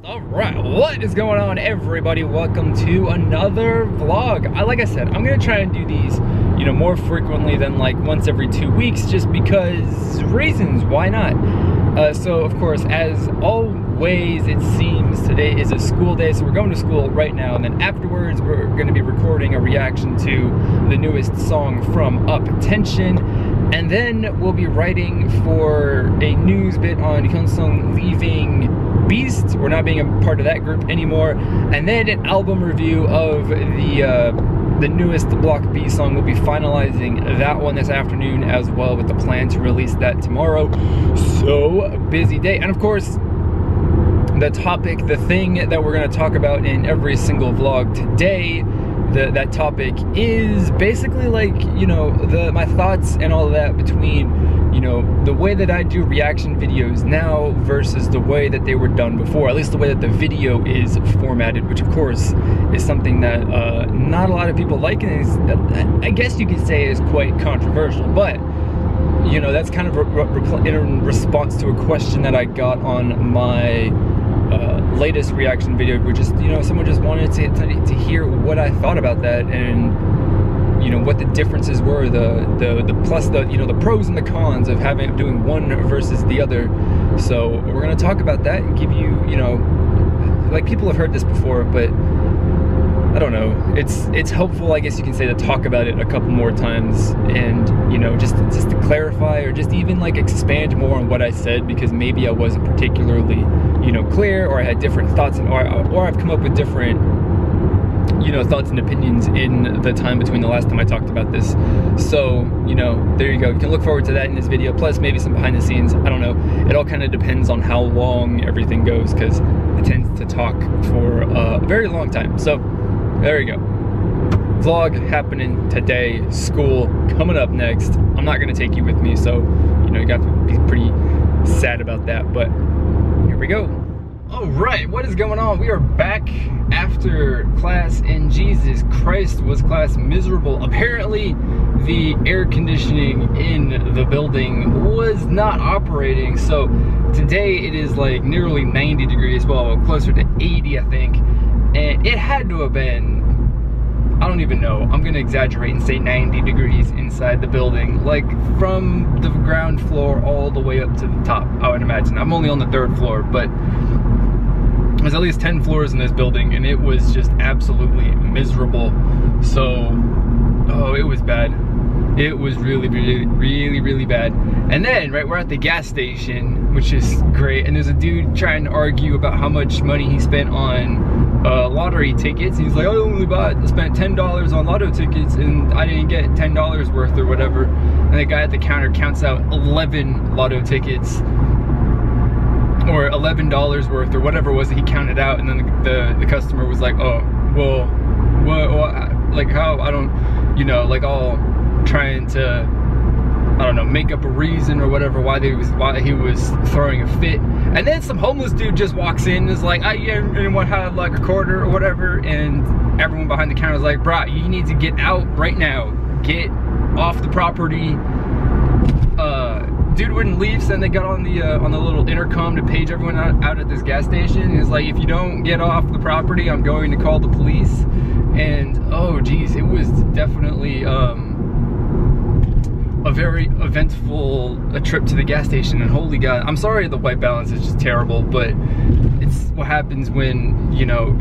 Alright, what is going on, everybody? Welcome to another vlog. Like I said, I'm gonna try and do these, more frequently than like once every 2 weeks, just because reasons, why not? So of course, as always, it seems today is a school day, so we're going to school right now, and then afterwards we're gonna be recording a reaction to the newest song from Up, Tension, and then we'll be writing for a news bit on Hyunsung leaving Beast, or not being a part of that group anymore, and then an album review of the newest Block B song. We'll be finalizing that one this afternoon as well, with the plan to release that tomorrow. So busy day. And of course, the topic, the thing that we're going to talk about in every single vlog today, that topic is basically like, my thoughts and all of that between the way that I do reaction videos now versus the way that they were done before, at least the way that the video is formatted, which of course is something that not a lot of people like, and is, I guess you could say, is quite controversial. But that's kind of in response to a question that I got on my latest reaction video, which is someone just wanted to hear what I thought about that, and what the differences were, the plus, the pros and the cons of doing one versus the other. So we're gonna talk about that and give you, like, people have heard this before, but I don't know, it's helpful, I guess you can say, to talk about it a couple more times, and just to clarify, or just even like expand more on what I said, because maybe I wasn't particularly clear, or I had different thoughts, or I've come up with different thoughts and opinions in the time between the last time I talked about this. So, there you go. You can look forward to that in this video, plus maybe some behind the scenes. I don't know. It all kind of depends on how long everything goes, because I tend to talk for a very long time. So, there you go. Vlog happening today, school coming up next. I'm not going to take you with me, so, you got to be pretty sad about that, but here we go. All right, what is going on? We are back after class, and Jesus Christ, was class miserable. Apparently, the air conditioning in the building was not operating, so today it is like nearly 90 degrees, well, closer to 80, I think, and it had to have been, I don't even know, I'm gonna exaggerate and say 90 degrees inside the building, like from the ground floor all the way up to the top, I would imagine. I'm only on the 3rd floor, but there's at least 10 floors in this building, and it was just absolutely miserable. So, oh, it was bad. It was really, really, really, really bad. And then, right, we're at the gas station, which is great, and there's a dude trying to argue about how much money he spent on lottery tickets. He's like, I only spent $10 on lotto tickets, and I didn't get $10 worth or whatever. And the guy at the counter counts out 11 lotto tickets, or $11 worth, or whatever it was that he counted out, and then the customer was like, oh, well, what, like, how, I don't, like, all trying to, I don't know, make up a reason or whatever why he was throwing a fit. And then some homeless dude just walks in and is like, anyone have like a quarter or whatever, and everyone behind the counter is like, brah, you need to get out right now, get off the property. Dude wouldn't leave, so then they got on the little intercom to page everyone out at this gas station. It's like, if you don't get off the property, I'm going to call the police. And oh geez, it was definitely a very eventful trip to the gas station. And holy God, I'm sorry, the white balance is just terrible, but it's what happens when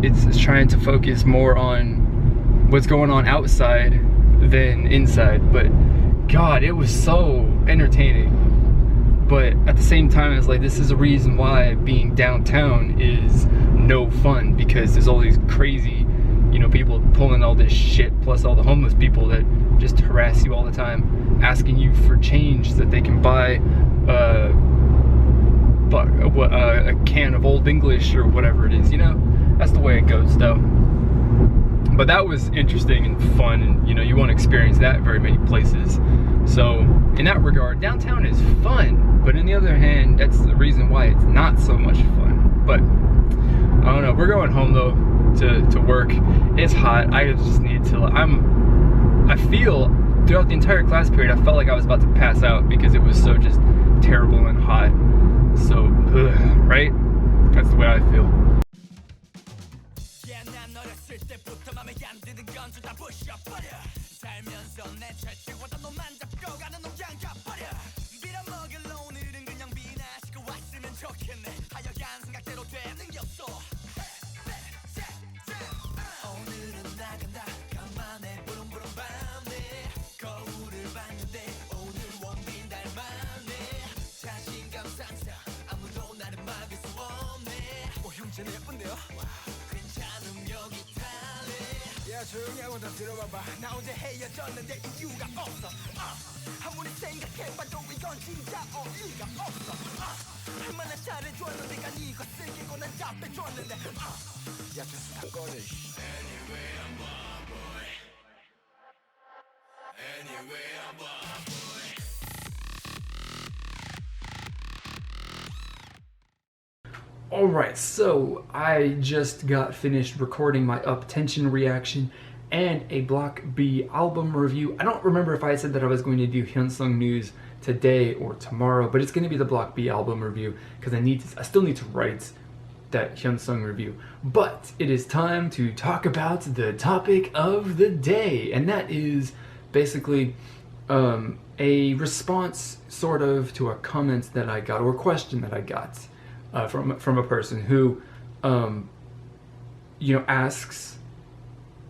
it's trying to focus more on what's going on outside than inside. But God, it was so entertaining. But at the same time, it's like, this is a reason why being downtown is no fun, because there's all these crazy, people pulling all this shit, plus all the homeless people that just harass you all the time, asking you for change so that they can buy a can of Old English or whatever it is, That's the way it goes, though. But that was interesting and fun, and you won't experience that in very many places. So in that regard, downtown is fun, but on the other hand, that's the reason why it's not so much fun. But I don't know, we're going home though to work. It's hot. I just need to, I feel throughout the entire class period, I felt like I was about to pass out because it was so just terrible and hot. So, right? That's the way I feel. 조용히 하고 다 들어봐봐. 나 어제 헤어졌는데 이유가 없어. 아무리 생각해봐도 이건 진짜 어이가 없어. 얼마나 잘해줬는데 가 이거 쓰기고 난 답해줬는데 야 됐어 다 꺼내. Anyway I'm a boy. Anyway I'm a boy. Alright, so I just got finished recording my Up Tension reaction and a Block B album review. I don't remember if I said that I was going to do Hyunsung news today or tomorrow, but it's going to be the Block B album review because I still need to write that Hyunsung review. But it is time to talk about the topic of the day, and that is basically a response sort of to a comment that I got, or a question that I got from a person who asks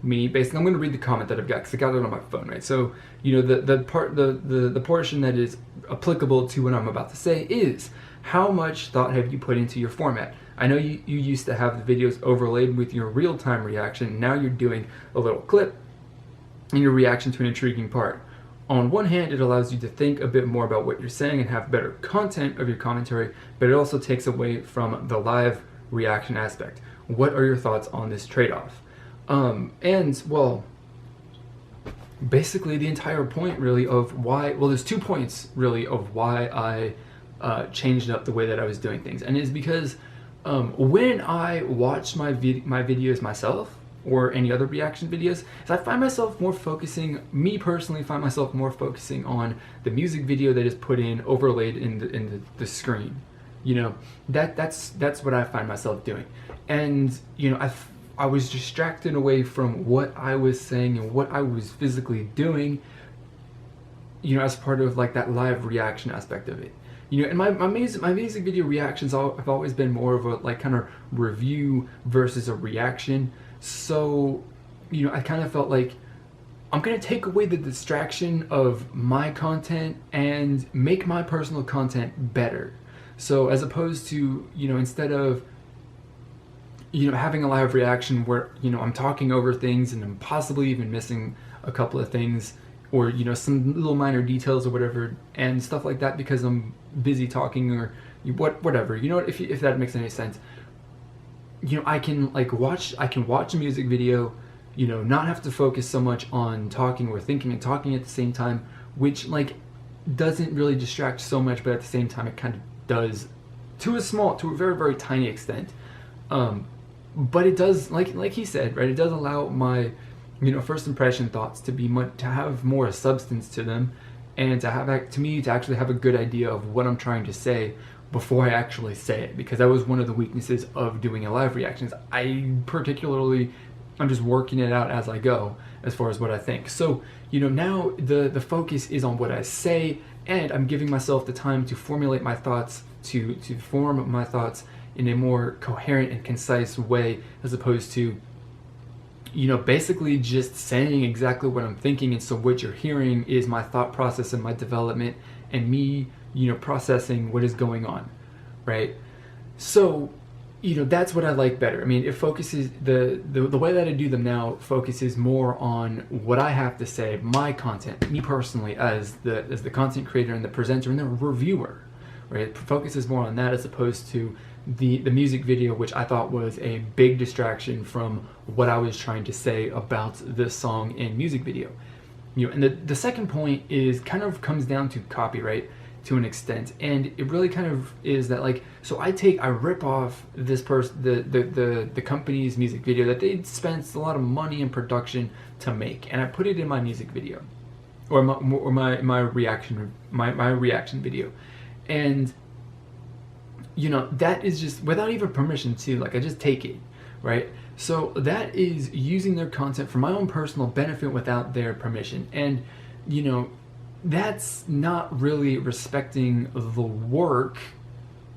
me basically. I'm going to read the comment that I've got because I got it on my phone, right? So the portion that is applicable to what I'm about to say is, how much thought have you put into your format? I know you used to have the videos overlaid with your real-time reaction. Now you're doing a little clip and your reaction to an intriguing part. On one hand, it allows you to think a bit more about what you're saying and have better content of your commentary, but it also takes away from the live reaction aspect. What are your thoughts on this trade-off? And, well, basically the entire point really of why, well, there's 2 points really of why I changed up the way that I was doing things. And it's because when I watch my videos myself, or any other reaction videos, is I find myself more focusing, me personally find myself more focusing on the music video that is put in, overlaid in the screen. You know, that's what I find myself doing. And, you know, I was distracted away from what I was saying and what I was physically doing, you know, as part of like that live reaction aspect of it. You know, and my music video reactions have always been more of a like kind of review versus a reaction. So, you know, I kind of felt like I'm going to take away the distraction of my content and make my personal content better. So as opposed to, you know, instead of, you know, having a live reaction where, you know, I'm talking over things and I'm possibly even missing a couple of things, or, you know, some little minor details or whatever and stuff like that because I'm busy talking or whatever, you know, if that makes any sense. You know, I can watch a music video, you know, not have to focus so much on talking or thinking and talking at the same time, which like doesn't really distract so much, but at the same time it kind of does to a very, very tiny extent. But it does, like he said, right, it does allow my, you know, first impression thoughts to have more substance to them, and to actually have a good idea of what I'm trying to say before I actually say it, because that was one of the weaknesses of doing a live reaction. I'm just working it out as I go as far as what I think. So, you know, now the focus is on what I say, and I'm giving myself the time to formulate my thoughts, to form my thoughts in a more coherent and concise way, as opposed to, you know, basically just saying exactly what I'm thinking. And so what you're hearing is my thought process and my development and me, you know, processing what is going on, right? So, you know, that's what I like better. I mean, it focuses, the way that I do them now focuses more on what I have to say, my content, me personally as the content creator and the presenter and the reviewer, right? It focuses more on that as opposed to the music video, which I thought was a big distraction from what I was trying to say about this song and music video. You know, and the second point is kind of comes down to copyright to an extent, and it really kind of is that, like, so I rip off this the company's music video that they spent a lot of money and production to make, and I put it in my music video, or my reaction video, and that is just without even permission too. Like I just take it, right? So that is using their content for my own personal benefit without their permission. And, that's not really respecting the work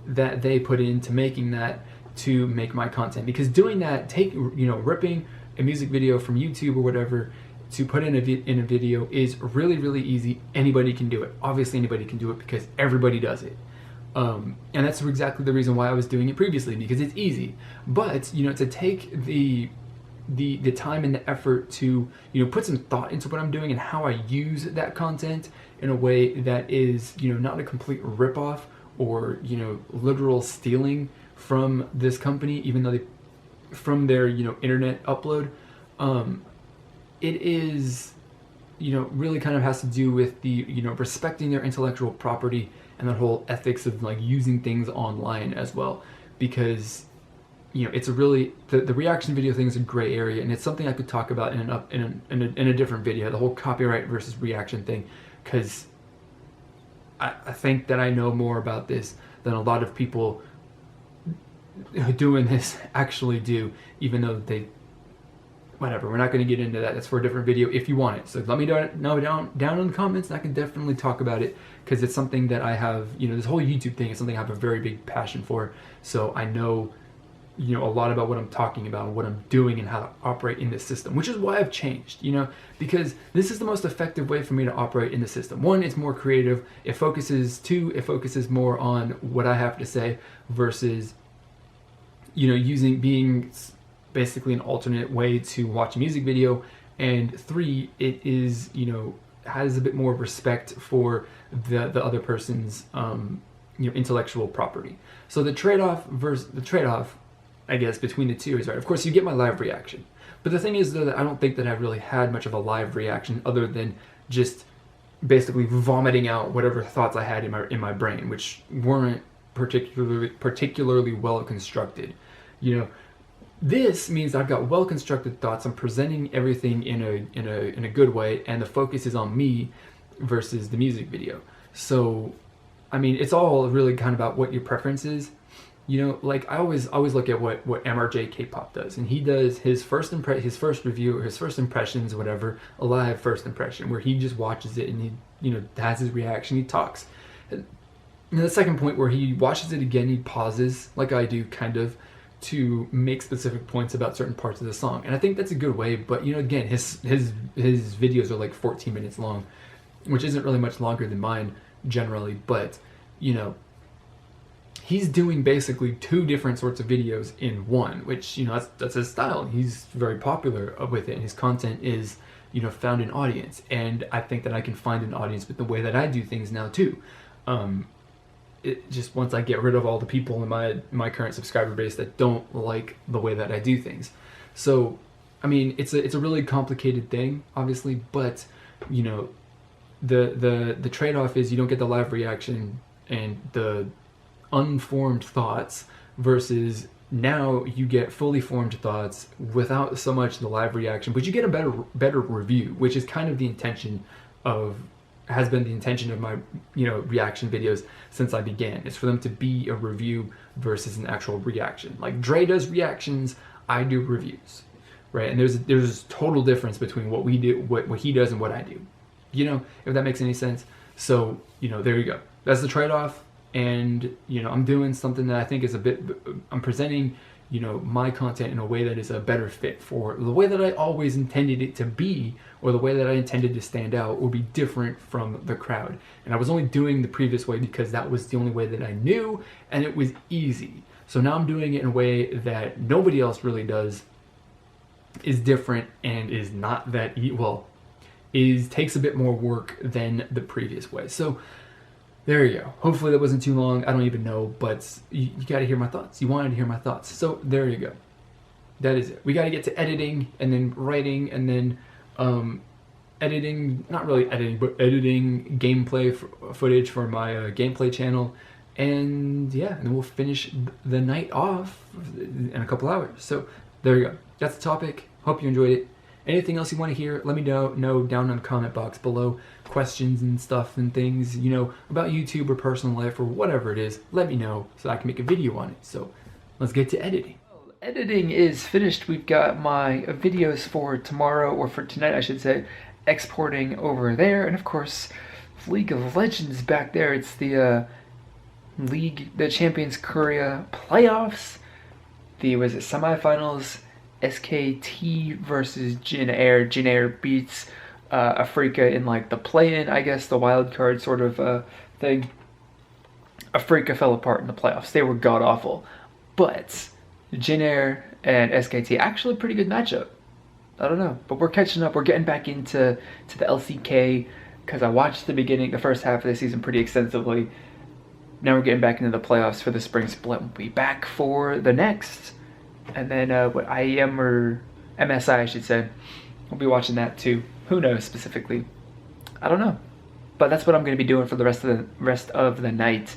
that they put into making that to make my content. Because doing that, ripping a music video from YouTube or whatever to put in a video is really, really easy. Anybody can do it. Obviously anybody can do it because everybody does it. And that's exactly the reason why I was doing it previously, because it's easy. But, to take the time and the effort to, put some thought into what I'm doing and how I use that content in a way that is, not a complete ripoff or, literal stealing from this company, even though from their, internet upload, it is, really kind of has to do with the, respecting their intellectual property and that whole ethics of like using things online as well, because it's a really the reaction video thing is a gray area, and it's something I could talk about in a different video, the whole copyright versus reaction thing, because I think that I know more about this than a lot of people doing this actually do, even though they whatever, we're not going to get into that. That's for a different video if you want it. So let me know down in the comments, and I can definitely talk about it, because it's something that I have, this whole YouTube thing is something I have a very big passion for. So I know, a lot about what I'm talking about, what I'm doing, and how to operate in this system, which is why I've changed, because this is the most effective way for me to operate in the system. One, it's more creative. It focuses more on what I have to say versus, being basically an alternate way to watch a music video. And 3, it is, has a bit more respect for the other person's, intellectual property. So the trade-off, I guess, between the two is, right, of course you get my live reaction. But the thing is, though, that I don't think that I've really had much of a live reaction other than just basically vomiting out whatever thoughts I had in my brain, which weren't particularly well constructed. This means I've got well-constructed thoughts. I'm presenting everything in a good way, and the focus is on me versus the music video. So, I mean, it's all really kind of about what your preference is. Like I always look at what MRJ K-pop does, and he does his first review, or his first impressions, whatever, a live first impression, where he just watches it and he has his reaction, he talks. And the second point, where he watches it again, he pauses, like I do, kind of, to make specific points about certain parts of the song. And I think that's a good way, but again, his videos are like 14 minutes long, which isn't really much longer than mine generally, but he's doing basically 2 different sorts of videos in one, which that's his style. He's very popular with it, and his content is found an audience, and I think that I can find an audience with the way that I do things now too. It just, once I get rid of all the people in my current subscriber base that don't like the way that I do things. So, I mean, it's a really complicated thing, obviously, but the trade-off is you don't get the live reaction and the unformed thoughts, versus now you get fully formed thoughts without so much the live reaction, but you get a better review, which is kind of has been the intention of my reaction videos since I began. It's for them to be a review versus an actual reaction. Like Dre does reactions, I do reviews, right? And there's a total difference between what we do, what he does, and what I do. If that makes any sense. So there you go. That's the trade-off. And I'm doing something that I think is I'm presenting my content in a way that is a better fit for the way that I always intended it to be, or the way that I intended to stand out or be different from the crowd. And I was only doing the previous way because that was the only way that I knew, and it was easy. So now I'm doing it in a way that nobody else really does, is different, and is not that takes a bit more work than the previous way. So there you go. Hopefully that wasn't too long. I don't even know, but you got to hear my thoughts. You wanted to hear my thoughts. So there you go. That is it. We got to get to editing, and then writing, and then editing, not really editing, but editing gameplay footage for my gameplay channel. And yeah, and then we'll finish the night off in a couple hours. So there you go. That's the topic. Hope you enjoyed it. Anything else you want to hear, let me know down in the comment box below. Questions and stuff and things, you know, about YouTube or personal life or whatever it is, let me know so I can make a video on it. So let's get to editing. Well, editing is finished. We've got my videos for tomorrow, or for tonight I should say, exporting over there. And of course, League of Legends back there. It's the the Champions Korea playoffs. Was it semifinals? SKT versus Jin Air. Jin Air beats Afrika in like the play-in, I guess, the wild card sort of thing. Afrika fell apart in the playoffs. They were god-awful. But Jin Air and SKT, actually a pretty good matchup. I don't know, but we're catching up. We're getting back into the LCK because I watched the first half of the season pretty extensively. Now we're getting back into the playoffs for the spring split. We'll be back for the next. And then what IEM or MSI, I should say. We'll be watching that too. Who knows specifically? I don't know. But that's what I'm going to be doing for the rest of the night.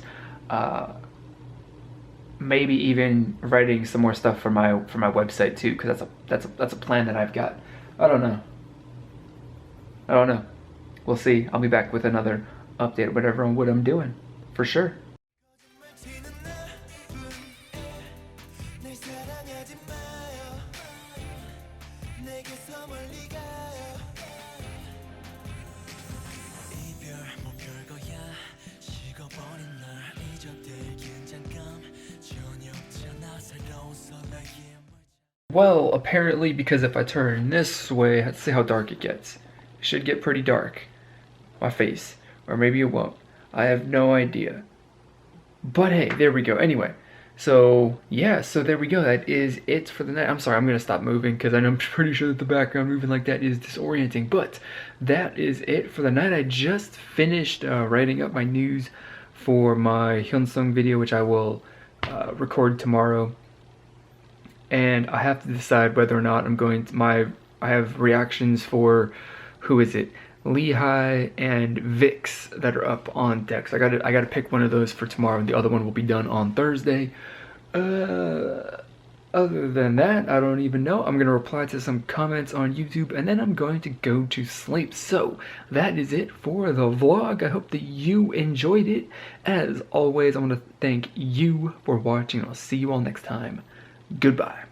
Maybe even writing some more stuff for my website too, because that's a plan that I've got. I don't know. We'll see. I'll be back with another update or whatever on what I'm doing, for sure. Well, apparently, because if I turn this way, let's see how dark it gets. It should get pretty dark. My face. Or maybe it won't. I have no idea. But hey, there we go. Anyway, so yeah, so there we go. That is it for the night. I'm sorry, I'm going to stop moving because I'm pretty sure that the background moving like that is disorienting. But that is it for the night. I just finished writing up my news for my Hyunsung video, which I will record tomorrow. And I have to decide whether or not I'm going to I have reactions for, who is it? Lehigh and Vix that are up on deck. So I gotta pick one of those for tomorrow, and the other one will be done on Thursday. Other than that, I don't even know. I'm gonna reply to some comments on YouTube, and then I'm going to go to sleep. So that is it for the vlog. I hope that you enjoyed it. As always, I want to thank you for watching. I'll see you all next time. Goodbye.